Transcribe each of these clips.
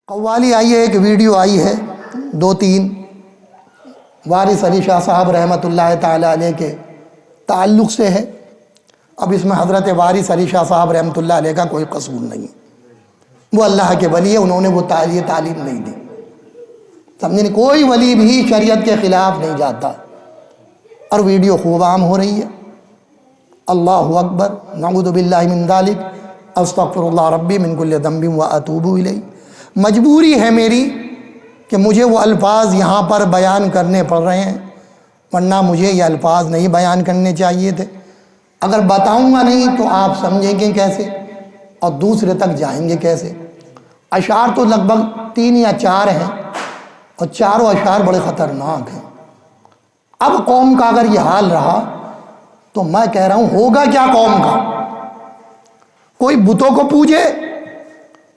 قوالی آئی ہے، ایک ویڈیو آئی ہے 2-3 وارث علی شاہ صاحب رحمۃ اللہ تعالی علیہ کے تعلق سے ہے۔ اب اس میں حضرت وارث علی شاہ صاحب رحمۃ اللہ علیہ کا کوئی قصور نہیں ہے، وہ اللہ کے ولی ہے، انہوں نے وہ تعلیم نہیں دی، سمجھے؟ کوئی ولی بھی شریعت کے خلاف نہیں جاتا، اور ویڈیو خوب عام ہو رہی ہے۔ اللہ اکبر، نعوذ باللہ من ذالک، استغفر اللہ ربی من کل ذنب واتوب الیہ۔ مجبوری ہے میری کہ مجھے وہ الفاظ یہاں پر بیان کرنے پڑ رہے ہیں، ورنہ مجھے یہ الفاظ نہیں بیان کرنے چاہیے تھے۔ اگر بتاؤں گا نہیں تو آپ سمجھیں گے کیسے اور دوسرے تک جائیں گے کیسے؟ اشعار تو لگ بھگ 3 یا 4 ہیں، اور چاروں اشعار بڑے خطرناک ہیں۔ اب قوم کا اگر یہ حال رہا تو میں کہہ رہا ہوں ہوگا کیا قوم کا؟ کوئی بتوں کو پوجے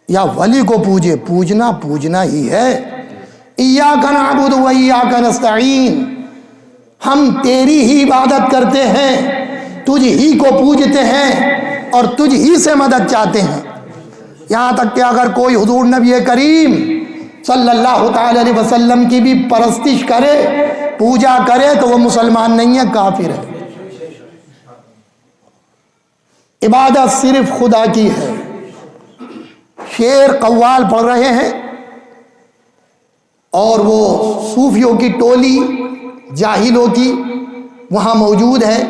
یا ولی کو پوجے، پوجنا ہی ہے۔ ایاک نعبد و ایاک نستعین، ہم تیری ہی عبادت کرتے ہیں، تجھ ہی کو پوجتے ہیں اور تجھ ہی سے مدد چاہتے ہیں۔ یہاں تک کہ اگر کوئی حضور نبی کریم صلی اللہ تعالی علیہ وسلم کی بھی پرستش کرے، پوجا کرے، تو وہ مسلمان نہیں ہے، کافر ہے۔ عبادت صرف خدا کی ہے۔ شعر قوال پڑھ رہے ہیں، اور وہ صوفیوں کی ٹولی جاہلوں کی وہاں موجود ہے،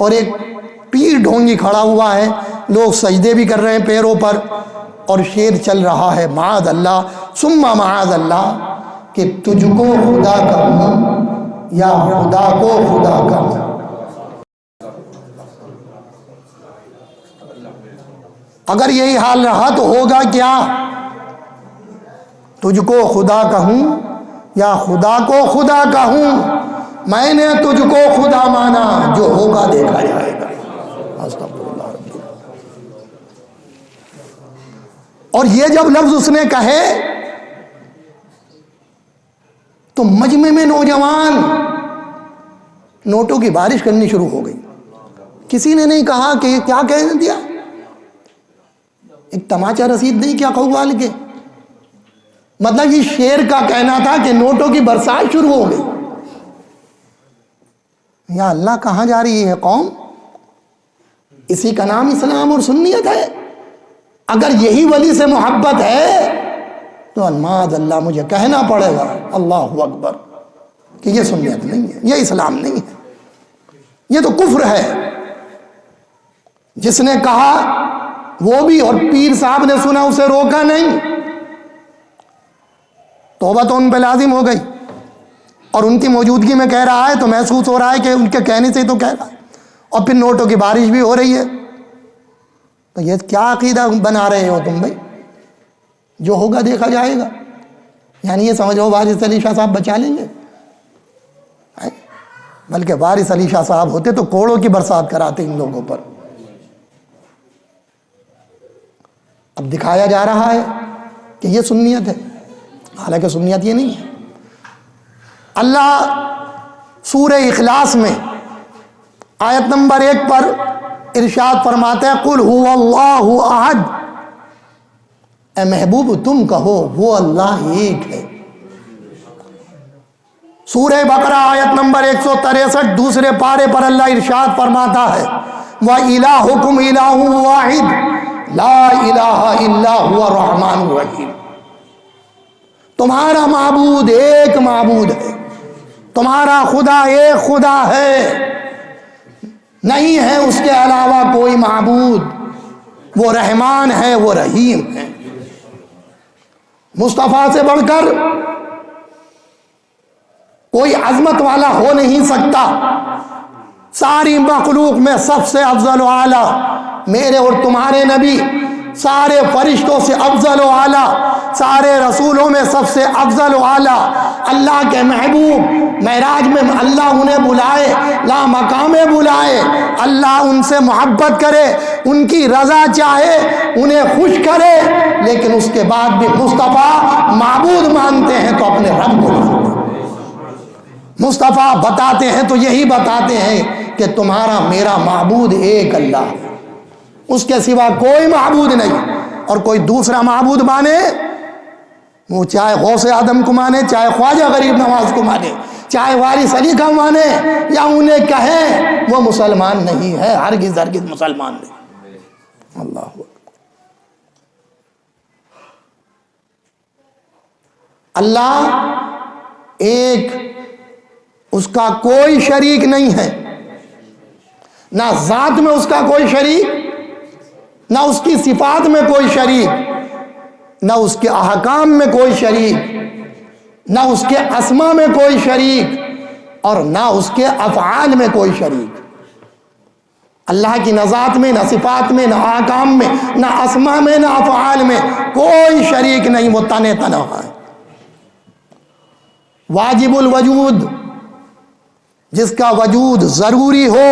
اور ایک پیر ڈھونگی کھڑا ہوا ہے، لوگ سجدے بھی کر رہے ہیں پیروں پر، اور شعر چل رہا ہے معاذ اللہ ثم معاذ اللہ کہ تجھ کو خدا کہوں یا خدا کو خدا کہوں۔ اگر یہی حال رہا تو ہوگا کیا؟ تجھ کو خدا کہوں یا خدا کو خدا کہوں، میں نے تجھ کو خدا مانا، جو ہوگا دیکھا جائے گا۔ اور یہ جب لفظ اس نے کہے تو مجمع میں نوجوان نوٹوں کی بارش کرنی شروع ہو گئی۔ کسی نے نہیں کہا کہ کیا کہہ دیا، ایک تماچا رسید نہیں کیا قوال کے؟ مطلب یہ شعر کا کہنا تھا کہ نوٹوں کی برسات شروع ہو گئی۔ یا اللہ، کہاں جا رہی ہے قوم؟ اسی کا نام اسلام اور سنیت ہے۔ اگر یہی ولی سے محبت ہے تو الماذ اللہ مجھے کہنا پڑے گا اللہ اکبر کہ یہ سنیت نہیں ہے، یہ اسلام نہیں ہے، یہ تو کفر ہے۔ جس نے کہا وہ بھی، اور پیر صاحب نے سنا، اسے روکا نہیں۔ توبہ تو ان پہ لازم ہو گئی، اور ان کی موجودگی میں کہہ رہا ہے تو محسوس ہو رہا ہے کہ ان کے کہنے سے ہی تو کہہ رہا ہے، اور پھر نوٹوں کی بارش بھی ہو رہی ہے۔ تو یہ کیا عقیدہ بنا رہے ہو تم بھائی؟ جو ہوگا دیکھا جائے گا، یعنی یہ سمجھو وارث علی شاہ صاحب بچا لیں گے؟ بلکہ وارث علی شاہ صاحب ہوتے تو کوڑوں کی برسات کراتے ان لوگوں پر۔ اب دکھایا جا رہا ہے کہ یہ سنیت ہے، حالانکہ سنیت یہ نہیں ہے۔ اللہ سورہ اخلاص میں آیت نمبر 1 پر ارشاد فرماتا ہے قل هو اللہ احد، اے محبوب تم کہو وہ اللہ ایک ہے۔ سورہ بقرہ آیت نمبر 163 دوسرے پارے پر اللہ ارشاد فرماتا ہے وَإِلَٰهُكُمْ إِلَٰهٌ وَاحِدٌ لَا إِلَٰهَ إِلَّا هُوَ الرَّحْمَٰنُ الرَّحِيمُ۔ تمہارا معبود ایک معبود ہے، تمہارا خدا ایک خدا ہے، نہیں ہے اس کے علاوہ کوئی معبود، وہ رحمان ہے، وہ رحیم ہے۔ مصطفیٰ سے بڑھ کر کوئی عظمت والا ہو نہیں سکتا۔ ساری مخلوق میں سب سے افضل و اعلیٰ میرے اور تمہارے نبی، سارے فرشتوں سے افضل و اعلیٰ، سارے رسولوں میں سب سے افضل و اعلیٰ، اللہ کے محبوب، معراج میں اللہ انہیں بلائے، لا مقامے بلائے، اللہ ان سے محبت کرے، ان کی رضا چاہے، انہیں خوش کرے، لیکن اس کے بعد بھی مصطفیٰ معبود مانتے ہیں تو اپنے رب کو مانتے ہیں۔ مصطفیٰ بتاتے ہیں تو یہی بتاتے ہیں کہ تمہارا میرا معبود ایک اللہ ہے، اس کے سوا کوئی معبود نہیں، اور کوئی دوسرا معبود مانے وہ چاہے غوث آدم کو مانے، چاہے خواجہ غریب نواز کو مانے، چاہے وارث علی کا مانے، یا انہیں کہیں وہ مسلمان نہیں ہے، ہرگز ہرگز مسلمان نہیں۔ اللہ اکبر۔ اللہ ایک، اس کا کوئی شریک نہیں ہے، نہ ذات میں اس کا کوئی شریک، نہ اس کی صفات میں کوئی شریک، نہ اس کے احکام میں کوئی شریک، نہ اس کے اسما میں کوئی شریک، اور نہ اس کے افعال میں کوئی شریک۔ اللہ کی نہ ذات میں، نہ صفات میں، نہ احکام میں، نہ اسما میں، نہ افعال میں کوئی شریک نہیں، وہ تنہا ہے۔ واجب الوجود، جس کا وجود ضروری ہو،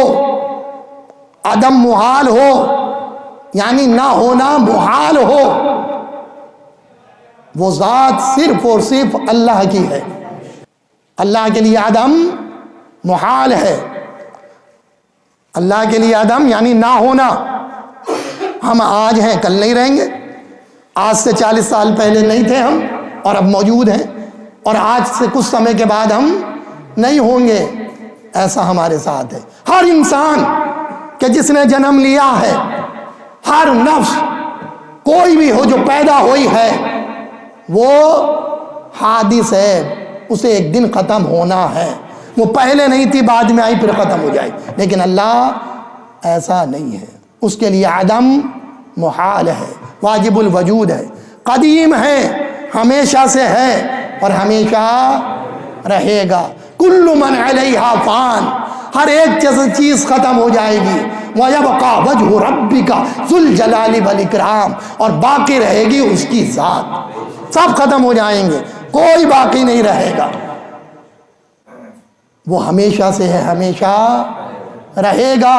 عدم محال ہو، یعنی نہ ہونا محال ہو، وہ ذات صرف اور صرف اللہ کی ہے۔ اللہ کے لیے عدم محال ہے، اللہ کے لیے عدم یعنی نہ ہونا۔ ہم آج ہیں، کل نہیں رہیں گے، آج سے 40 سال پہلے نہیں تھے ہم، اور اب موجود ہیں، اور آج سے کچھ سمے کے بعد ہم نہیں ہوں گے۔ ایسا ہمارے ساتھ ہے۔ ہر انسان کہ جس نے جنم لیا ہے، ہر نفس کوئی بھی ہو جو پیدا ہوئی ہے، وہ حادث ہے، اسے ایک دن ختم ہونا ہے۔ وہ پہلے نہیں تھی، بعد میں آئی، پھر ختم ہو جائے۔ لیکن اللہ ایسا نہیں ہے، اس کے لیے عدم محال ہے، واجب الوجود ہے، قدیم ہے، ہمیشہ سے ہے اور ہمیشہ رہے گا۔ کل من علیہا فان، ہر ایک چیز ختم ہو جائے گی۔ وَيَبْقَى وَجْهُ رَبِّكَ ذُو الْجَلَالِ وَالْإِكْرَامِ، اور باقی رہے گی اس کی ذات۔ سب ختم ہو جائیں گے، کوئی باقی نہیں رہے گا۔ وہ ہمیشہ سے ہے، ہمیشہ رہے گا۔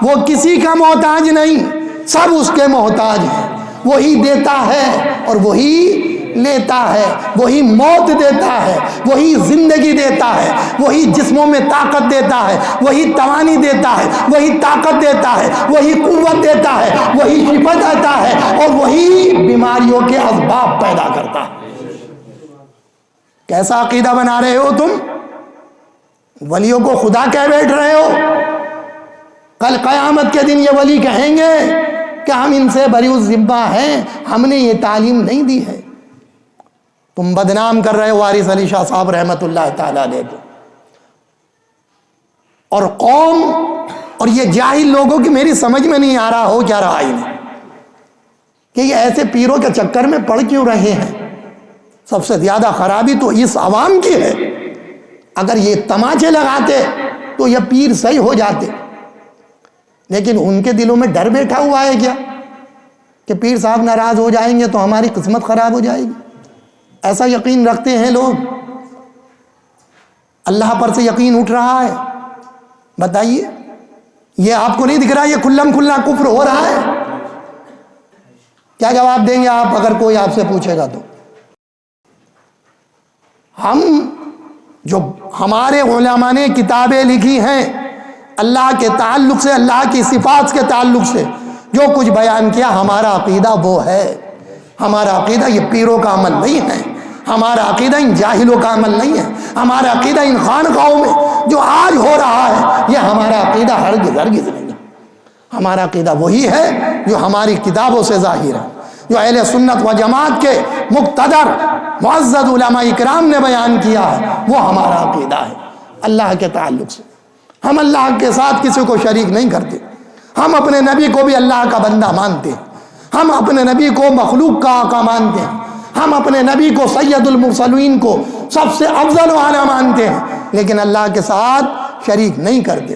وہ کسی کا محتاج نہیں، سب اس کے محتاج ہیں۔ وہی دیتا ہے اور وہی لیتا ہے، وہی موت دیتا ہے، وہی زندگی دیتا ہے، وہی جسموں میں طاقت دیتا ہے، وہی توانی دیتا ہے، وہی طاقت دیتا ہے، وہی قوت دیتا ہے، وہی شفا دیتا ہے، اور وہی بیماریوں کے اسباب پیدا کرتا ہے۔ کیسا عقیدہ بنا رہے ہو تم؟ ولیوں کو خدا کہہ بیٹھ رہے ہو۔ کل قیامت کے دن یہ ولی کہیں گے کہ ہم ان سے بری الذمہ ہیں، ہم نے یہ تعلیم نہیں دی ہے۔ تم بدنام کر رہے ہو وارث علی شاہ صاحب رحمت اللہ تعالی علیہ کو، اور قوم اور یہ جاہل لوگوں کی میری سمجھ میں نہیں آ رہا ہو کیا رہا انہیں کہ یہ ایسے پیروں کے چکر میں پڑ کیوں رہے ہیں۔ سب سے زیادہ خرابی تو اس عوام کی ہے۔ اگر یہ تماچے لگاتے تو یہ پیر صحیح ہو جاتے، لیکن ان کے دلوں میں ڈر بیٹھا ہوا ہے کیا کہ پیر صاحب ناراض ہو جائیں گے تو ہماری قسمت خراب ہو جائے گی۔ ایسا یقین رکھتے ہیں لوگ۔ اللہ پر سے یقین اٹھ رہا ہے۔ بتائیے، یہ آپ کو نہیں دکھ رہا یہ کھلم کھلا کفر ہو رہا ہے؟ کیا جواب دیں گے آپ اگر کوئی آپ سے پوچھے گا تو؟ ہم جو ہمارے علماء نے کتابیں لکھی ہیں اللہ کے تعلق سے، اللہ کی صفات کے تعلق سے جو کچھ بیان کیا، ہمارا عقیدہ وہ ہے۔ ہمارا عقیدہ یہ پیروں کا عمل نہیں ہے، ہمارا عقیدہ ان جاہلوں کا عمل نہیں ہے، ہمارا عقیدہ ان خانقاہوں میں جو آج ہو رہا ہے یہ ہمارا عقیدہ ہرگز ہرگز نہیں ہے۔ ہمارا عقیدہ وہی ہے جو ہماری کتابوں سے ظاہر ہے، جو اہل سنت و جماعت کے مقتدر معزز علماء اکرام نے بیان کیا ہے، وہ ہمارا عقیدہ ہے اللہ کے تعلق سے۔ ہم اللہ کے ساتھ کسی کو شریک نہیں کرتے۔ ہم اپنے نبی کو بھی اللہ کا بندہ مانتے ہیں، ہم اپنے نبی کو مخلوق کا آقا مانتے ہیں، ہم اپنے نبی کو سید المرسلین کو سب سے افضل و اعلیٰ مانتے ہیں، لیکن اللہ کے ساتھ شریک نہیں کرتے۔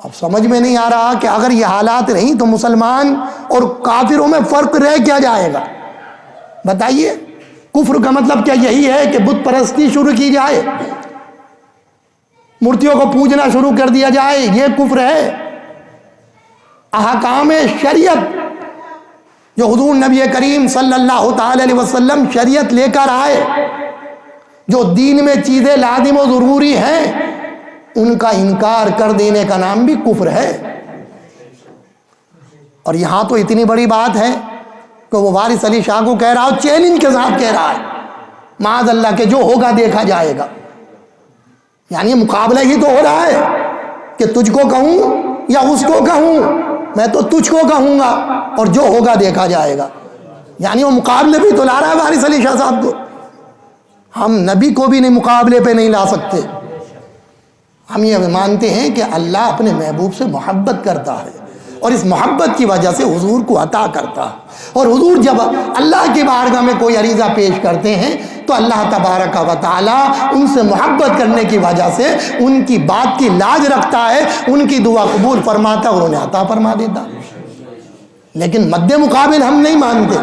اب سمجھ میں نہیں آ رہا کہ اگر یہ حالات رہیں تو مسلمان اور کافروں میں فرق رہ کیا جائے گا؟ بتائیے، کفر کا مطلب کیا یہی ہے کہ بت پرستی شروع کی جائے، مورتیوں کو پوجنا شروع کر دیا جائے؟ یہ کفر ہے۔ احکام شریعت جو حضور نبی کریم صلی اللہ تعالی علیہ وسلم شریعت لے کر آئے، جو دین میں چیزیں لازم و ضروری ہیں، ان کا انکار کر دینے کا نام بھی کفر ہے۔ اور یہاں تو اتنی بڑی بات ہے کہ وہ وارث علی شاہ کو کہہ رہا ہو، چیلنج کے ساتھ کہہ رہا ہے معاذ اللہ کہ جو ہوگا دیکھا جائے گا، یعنی مقابلہ ہی تو ہو رہا ہے کہ تجھ کو کہوں یا اس کو کہوں، میں تو تجھ کو کہوں گا اور جو ہوگا دیکھا جائے گا، یعنی وہ مقابلے بھی تو لا رہا ہے وارث علی شاہ صاحب کو۔ ہم نبی کو بھی نہیں مقابلے پہ نہیں لا سکتے، ہم یہ مانتے ہیں کہ اللہ اپنے محبوب سے محبت کرتا ہے اور اس محبت کی وجہ سے حضور کو عطا کرتا ہے، اور حضور جب اللہ کی بارگاہ میں کوئی عریضہ پیش کرتے ہیں تو اللہ تبارک و تعالی ان سے محبت کرنے کی وجہ سے ان کی بات کی لاج رکھتا ہے، ان کی دعا قبول فرماتا اور انہیں عطا فرما دیتا۔ لیکن مد مقابل ہم نہیں مانتے،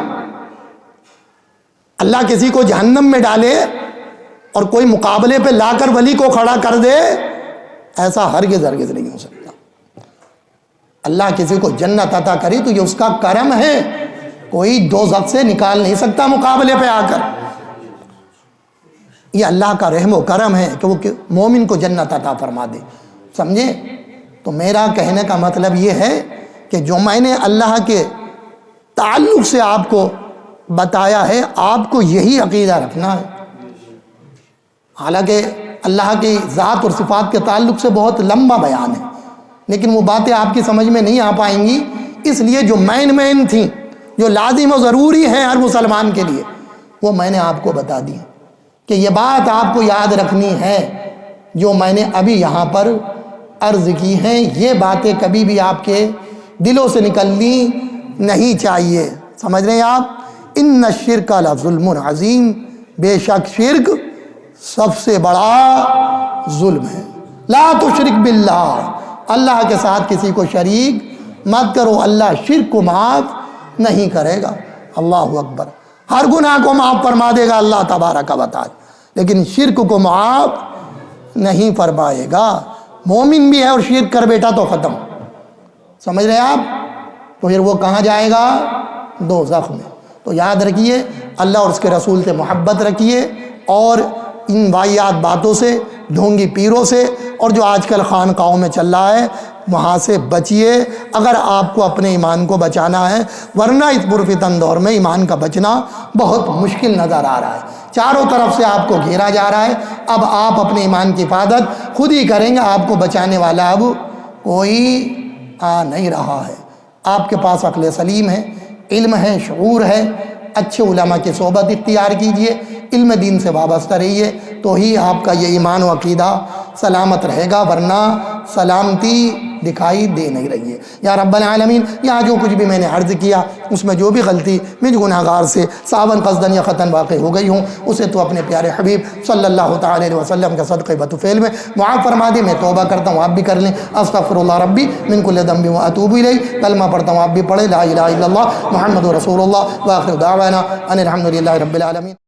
اللہ کسی کو جہنم میں ڈالے اور کوئی مقابلے پہ لا کر ولی کو کھڑا کر دے، ایسا ہرگز نہیں ہو سکتا۔ اللہ کسی کو جنت عطا کری تو یہ اس کا کرم ہے، کوئی دوزخ سے نکال نہیں سکتا مقابلے پہ آ کر، یہ اللہ کا رحم و کرم ہے کہ وہ مومن کو جنت عطا فرما دے، سمجھے؟ تو میرا کہنے کا مطلب یہ ہے کہ جو میں نے اللہ کے تعلق سے آپ کو بتایا ہے، آپ کو یہی عقیدہ رکھنا ہے۔ حالانکہ اللہ کی ذات اور صفات کے تعلق سے بہت لمبا بیان ہے، لیکن وہ باتیں آپ کی سمجھ میں نہیں آ پائیں گی، اس لیے جو مین تھیں، جو لازم و ضروری ہیں ہر مسلمان کے لیے، وہ میں نے آپ کو بتا دی کہ یہ بات آپ کو یاد رکھنی ہے جو میں نے ابھی یہاں پر عرض کی ہیں، یہ باتیں کبھی بھی آپ کے دلوں سے نکلنی نہیں چاہیے، سمجھ رہے ہیں آپ؟ ان الشرک لظلم عظیم، بے شک شرک سب سے بڑا ظلم ہے۔ لا تشرک باللہ، اللہ کے ساتھ کسی کو شریک مت کرو، اللہ شرک کو معاف نہیں کرے گا۔ اللہ اکبر، ہر گناہ کو معاف فرما دے گا اللہ تبارک و تعالی، لیکن شرک کو معاف نہیں فرمائے گا۔ مومن بھی ہے اور شرک کر بیٹا تو ختم، سمجھ رہے ہیں آپ؟ تو پھر وہ کہاں جائے گا؟ دوزخ میں۔ تو یاد رکھیے، اللہ اور اس کے رسول سے محبت رکھیے، اور ان واحد باتوں سے، ڈھونگی پیروں سے، اور جو آج کل خانقاہوں میں چل رہا ہے وہاں سے بچیے اگر آپ کو اپنے ایمان کو بچانا ہے، ورنہ اس پرفتن دور میں ایمان کا بچنا بہت مشکل نظر آ رہا ہے، چاروں طرف سے آپ کو گھیرا جا رہا ہے۔ اب آپ اپنے ایمان کی حفاظت خود ہی کریں گے، آپ کو بچانے والا اب کوئی آ نہیں رہا ہے۔ آپ کے پاس عقل سلیم ہے، علم ہے، شعور ہے، اچھے علماء کی صحبت اختیار کیجئے، علم دین سے وابستہ رہیے، تو ہی آپ کا یہ ایمان و عقیدہ سلامت رہے گا، ورنہ سلامتی دکھائی دے نہیں رہی ہے۔ یا رب العالمین، یہاں جو کچھ بھی میں نے عرض کیا اس میں جو بھی غلطی مجھ گناہ گار سے ساون قصدن یا خطن واقع ہو گئی ہوں، اسے تو اپنے پیارے حبیب صلی اللہ تعالی علیہ وسلم کے صدقے بطفیل میں معاف فرما دے۔ میں توبہ کرتا ہوں، آپ بھی کر لیں۔ استغفر اللہ ربی من کل ذنب واتوب الیہ، کلمہ پڑھتا ہوں، آپ بھی پڑھیں، لا الہ الا اللہ محمد رسول اللہ، وآخر دعوانا ان الحمد للہ رب العالمین۔